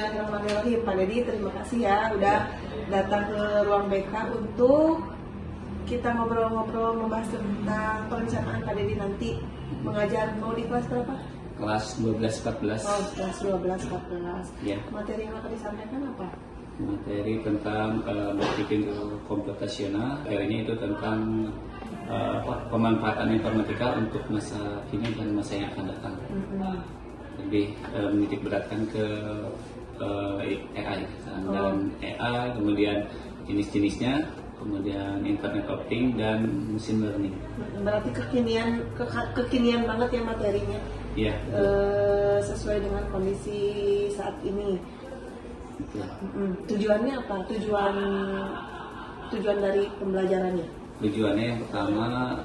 Bismillahirrahmanirrahim. Pak Dedi, terima kasih ya udah datang ke ruang BK untuk kita ngobrol-ngobrol membahas tentang perencanaan Pak Dedi nanti mengajar. Mau di kelas berapa? Kelas 12-14. Oh, kelas 12-14. Ya. Materi yang akan disampaikan apa? Materi tentang berpikir komputasional. Materinya itu tentang pemanfaatan informatika untuk masa kini dan masa yang akan datang. Lebih menitik beratkan ke AI dan AI, kemudian jenis-jenisnya, kemudian internet of things dan machine learning. Berarti kekinian banget ya materinya. Iya. Sesuai dengan kondisi saat ini. Betul. Tujuannya apa? Tujuan dari pembelajarannya? Tujuannya yang pertama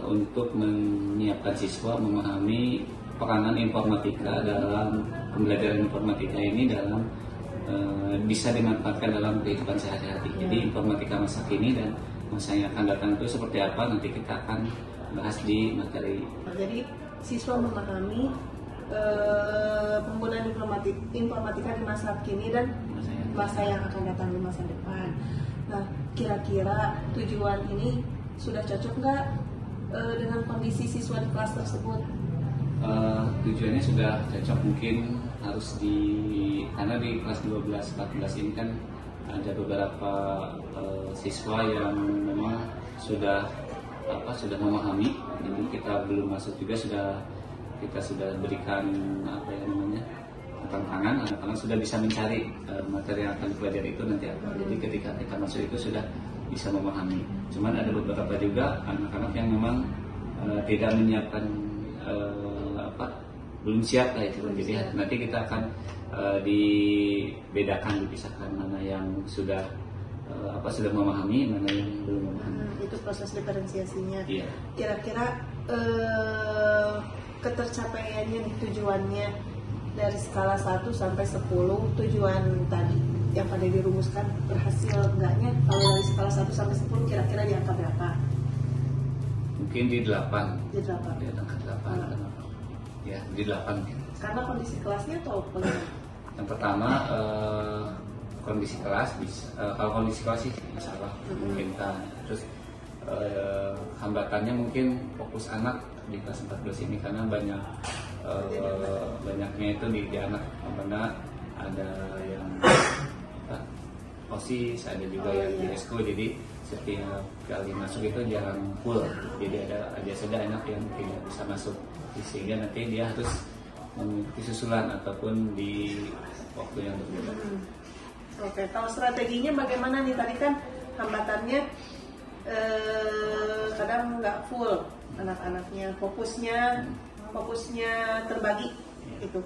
untuk menyiapkan siswa memahami peranan informatika dalam pembelajaran informatika ini dalam bisa dimanfaatkan dalam kehidupan sehari-hari. Jadi informatika masa kini dan masa yang akan datang itu seperti apa nanti kita akan bahas di materi. Jadi siswa memahami penggunaan informatika di masa kini dan masa yang akan datang di masa depan. Nah, kira-kira tujuan ini sudah cocok nggak dengan kondisi siswa di kelas tersebut? Tujuannya sudah cocok, mungkin harus karena di kelas 12-14 ini kan ada beberapa siswa yang memang sudah memahami, jadi kita belum masuk juga kita sudah berikan tantangan, anak-anak sudah bisa mencari materi yang akan dipelajari itu nanti apa. Jadi ketika kita masuk itu sudah bisa memahami. Cuman ada beberapa juga anak-anak yang memang tidak menyiapkan belum siap lah itu. Jadi nanti kita akan dipisahkan mana yang sudah memahami, mana yang belum memahami. Itu proses diferensiasinya. Iya. Kira-kira ketercapaiannya nih, tujuannya dari skala 1 sampai 10, tujuan tadi yang pada dirumuskan berhasil enggaknya? Kalau dari skala 1 sampai 10 kira-kira di angka berapa? Mungkin di 8. Di 8. Di angka 8. Ya, di 8. Karena kondisi kelasnya atau bagaimana? Yang pertama kondisi kelas kalau kondisi kelas sih masalah mungkin kan. Terus hambatannya mungkin fokus anak di kelas 14 ini karena banyaknya itu di anak, karena ada yang OSIS, ada juga yang di esko, jadi setiap kali masuk itu jarang full, jadi ada anak yang tidak bisa masuk, sehingga nanti dia harus mengikuti susulan ataupun di waktu yang berbeda. Oke, kalau strateginya bagaimana nih? Tadi kan hambatannya kadang nggak full anak-anaknya, fokusnya terbagi itu.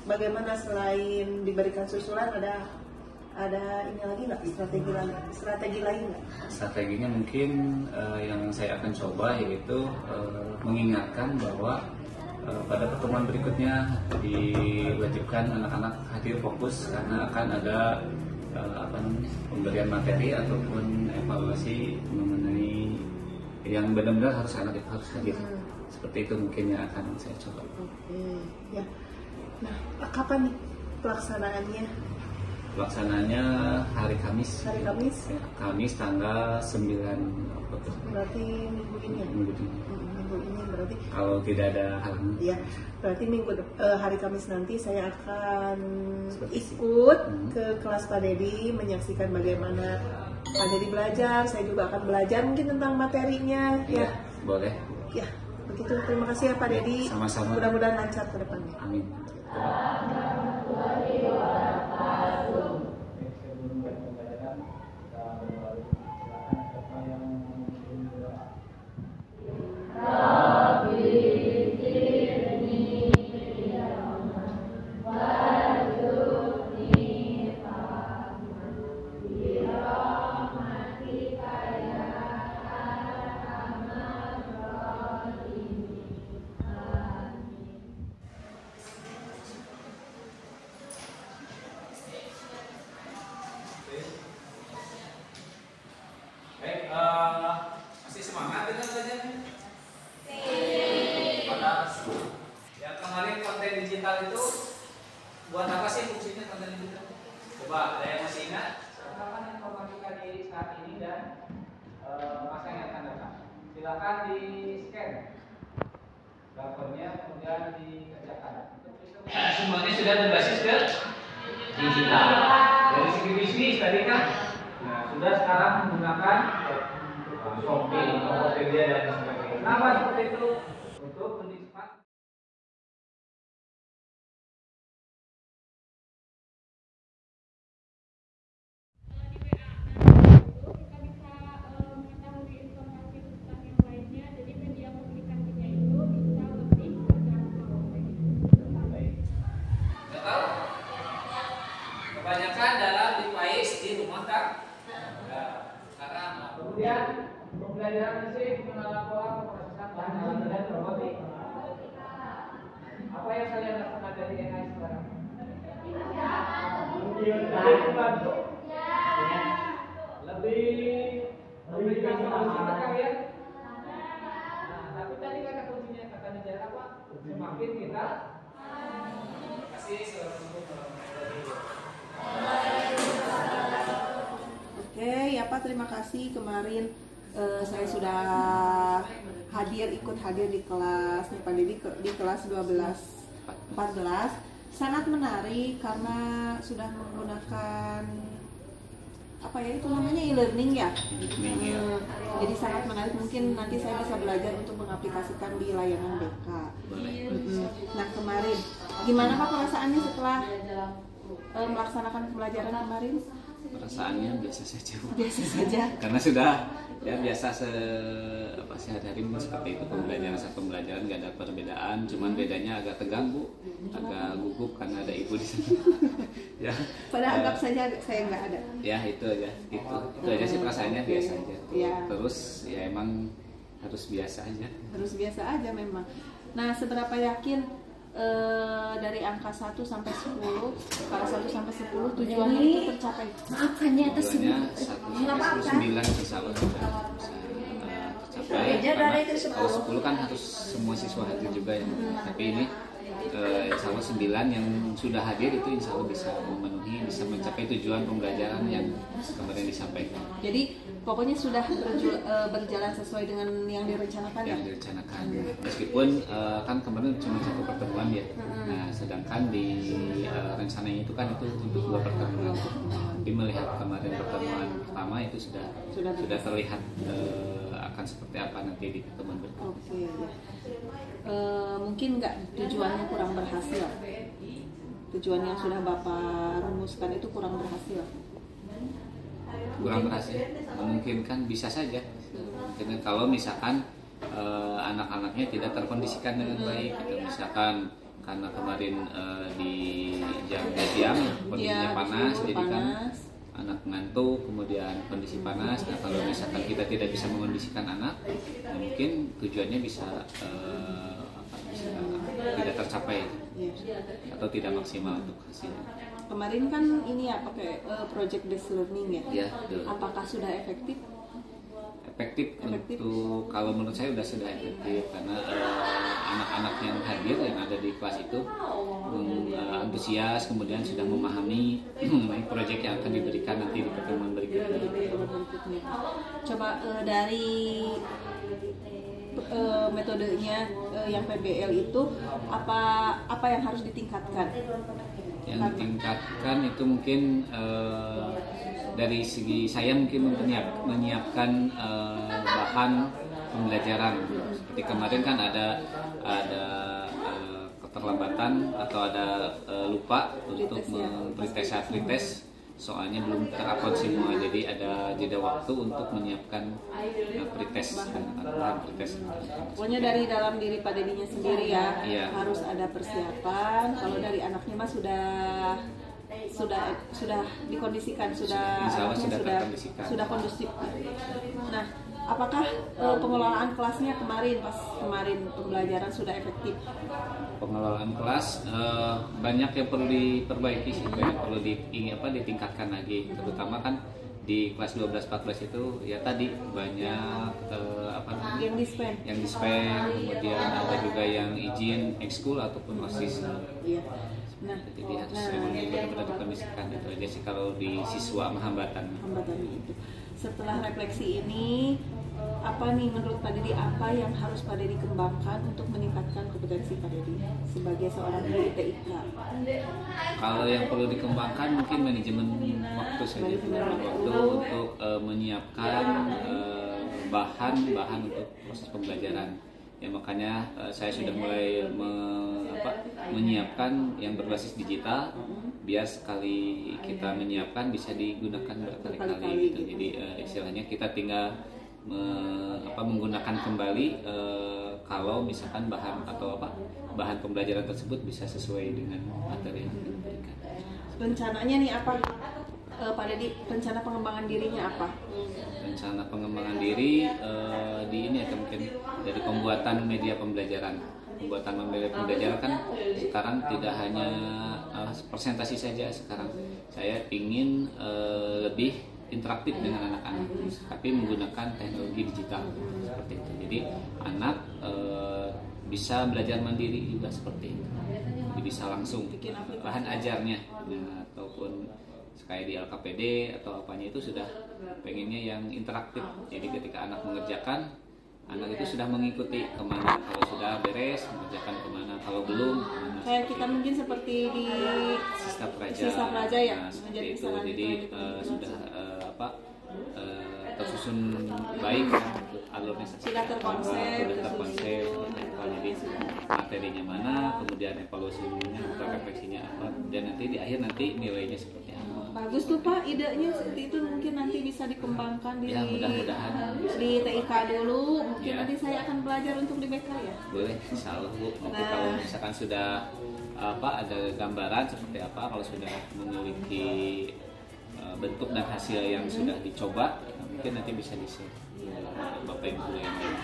Bagaimana selain diberikan susulan ada ini lagi nggak, strategi lain nggak? Strateginya mungkin yang saya akan coba yaitu mengingatkan bahwa pada pertemuan berikutnya diwajibkan anak-anak hadir fokus karena akan ada pemberian materi ataupun evaluasi mengenai yang benar-benar harus anak itu harus hadir. Seperti itu mungkin yang akan saya coba. Oke, ya. Nah, kapan nih pelaksanaannya? Pelaksananya hari Kamis. Hari Kamis? Ya, Kamis tanggal 9 Oktober. Berarti minggu ini ya? Minggu ini. Minggu ini berarti. Kalau tidak ada halangan. Iya, berarti hari Kamis nanti saya akan ikut ke kelas Pak Dedi, menyaksikan bagaimana Pak Dedi belajar. Saya juga akan belajar mungkin tentang materinya. Ya, boleh. Ya, begitu. Terima kasih ya Pak Dedi. Sama-sama. Mudah-mudahan lancar ke depannya. Amin. Baik, masih semangat dengan belajarnya? Yang kemarin konten digital itu buat apa sih fungsinya konten itu? Coba ada yang masih ingat? Perkembangan informatika di saat ini dan masa yang akan datang. Silakan di scan gambarnya kemudian dikerjakan. Semuanya sudah berbasis ke digital. Dari segi bisnis tadi kan, nah, sudah sekarang menggunakan Shopee, Tokopedia dan sebagainya. Kenapa seperti itu? Untuk menikmati. Kebanyakan dalam device di rumah kan? Ya, sekarang. Kemudian pembelajaran fisik, pengenalan pola, pemrosesan bahan dan robotik. Apa yang kalian lakukan dari AI sekarang? Membantu. Lebih solusi ke kalian. Nah, tapi tadi kata kuncinya kata negara apa? Semakin kita kasih seluruh. Oke, ya Pak, terima kasih. Kemarin saya sudah ikut hadir di kelas nih Pak Dedi di kelas 12-14. Sangat menarik karena sudah menggunakan apa ya itu namanya e-learning ya. Jadi sangat menarik, mungkin nanti saya bisa belajar untuk mengaplikasikan di layanan BK. Nah, kemarin gimana Pak perasaannya setelah melaksanakan pembelajaran kemarin? Perasaannya biasa saja. Biasa saja. Karena sudah ya biasa sehari-hari seperti itu, pembelajaran nggak ada perbedaan, cuman bedanya agak tegang Bu, agak gugup karena ada ibu di sana. Ya. Pada anggap saja saya nggak ada. Ya itu aja sih perasaannya biasa aja. Ya. Terus ya emang harus biasa aja. Harus biasa aja memang. Nah, seberapa yakin dari angka 1 sampai 10, skala 1 sampai 10 tujuannya itu tercapai? Maafkannya atas Tujuannya 1 sampai 9 insya Allah sudah tercapai. Kalau 10 kan harus semua siswa hadir juga ya. Tapi ini insya Allah 9 yang sudah hadir itu insya Allah bisa memenuhi, bisa mencapai tujuan pembelajaran yang kemarin disampaikan. Jadi pokoknya sudah berjalan sesuai dengan yang direncanakan ya? Yang direncanakan. Meskipun kan kemarin cuma 1 pertemuan ya. Nah, sedangkan di rencananya itu kan itu untuk 2 pertemuan. Tapi melihat kemarin pertemuan pertama itu sudah terlihat akan seperti apa nanti di pertemuan berikutnya. Oke, ya. Mungkin nggak tujuannya kurang berhasil. Tujuan yang sudah Bapak rumuskan itu kurang berhasil. Kurang berhasil, memungkinkan bisa saja. Mungkin kalau misalkan anak-anaknya tidak terkondisikan dengan baik, gitu. Misalkan karena kemarin di jam siang kondisinya panas, jadi kan anak ngantuk, kemudian kondisi panas. Nah, kalau misalkan kita tidak bisa mengondisikan anak, ya mungkin tujuannya bisa tidak tercapai atau tidak maksimal untuk hasilnya. Kemarin kan ini ya pakai project based learning ya. Ya, betul. Apakah sudah efektif? Efektif. Untuk kalau menurut saya sudah efektif karena anak-anak yang hadir yang ada di kelas itu antusias, kemudian sudah memahami mengenai proyek yang akan diberikan nanti di pertemuan berikutnya. Coba dari metodenya yang PBL itu apa yang harus ditingkatkan? Yang ditingkatkan itu mungkin dari segi saya mungkin menyiapkan bahan pembelajaran. Seperti kemarin kan ada keterlambatan atau ada lupa untuk pretest soalnya belum terupload semua, jadi ada jeda waktu untuk menyiapkan pretest. Pokoknya dari dalam diri Pak Dedinya sendiri ya, iya. Harus ada persiapan. Kalau dari anaknya mah sudah dikondisikan, sudah kondusif. Nah, apakah pengelolaan kelasnya kemarin pembelajaran sudah efektif? Pengelolaan kelas banyak yang perlu diperbaiki sih, banyak perlu ditingkatkan lagi, terutama kan di kelas 12-14 itu ya tadi banyak yang dispen, kemudian ada juga yang izin ekskul ataupun OSIS. Iya. Nah, jadi harus benar-benar dikondisikan. Itu aja sih kalau di siswa hambatan itu. Setelah refleksi ini, apa nih menurut Pak Dedi, apa yang harus Pak Dedi kembangkan untuk meningkatkan kompetensi Pak Dedi sebagai seorang guru TIK? Kalau yang perlu dikembangkan mungkin manajemen waktu saja, waktu untuk menyiapkan bahan untuk proses pembelajaran. Ya makanya saya sudah mulai menyiapkan yang berbasis digital, biar sekali kita menyiapkan bisa digunakan berkali-kali gitu. Jadi istilahnya kita tinggal menggunakan kembali kalau misalkan bahan pembelajaran tersebut bisa sesuai dengan materi yang kita berikan. Rencananya nih apa Pak Dedi, rencana pengembangan dirinya apa? Rencana pengembangan diri di ini ya mungkin dari pembuatan media pembelajaran. Pembuatan media pembelajaran kan sekarang tidak hanya presentasi saja. Sekarang saya ingin lebih interaktif dengan anak-anak, tapi menggunakan teknologi digital seperti itu. Jadi anak bisa belajar mandiri juga seperti itu. Jadi bisa langsung bahan ajarnya, ataupun kayak di LKPD atau apanya itu sudah pengennya yang interaktif. Jadi ketika anak mengerjakan, anak itu sudah mengikuti kemana, kalau sudah beres mengerjakan kemana, kalau belum kemana. Kayak kita mungkin seperti di Sista Praja ya, nah, seperti itu. Jadi sudah tersusun baik kan, alurnya sudah terkonsep, jadi materinya mana, kemudian evaluasinya atau refleksinya apa, dan nanti di akhir nilainya seperti apa. Bagus tuh Pak, idenya seperti itu, mungkin nanti bisa dikembangkan di mudah-mudahan di TIK dulu, mungkin nanti saya akan belajar untuk di BK ya. Boleh, insya Allah Bu. Kalau misalkan sudah ada gambaran seperti apa, kalau sudah memiliki bentuk dan hasil yang sudah dicoba, mungkin nanti bisa di-share Bapak Ibu guru yang lain.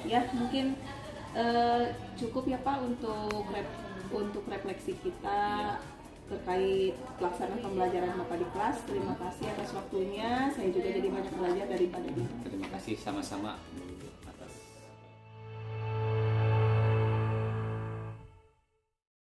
Ya mungkin cukup ya Pak untuk refleksi kita terkait pelaksanaan pembelajaran Bapak di kelas. Terima kasih atas waktunya, saya juga jadi banyak belajar dari Pak Dedi. Terima kasih sama-sama.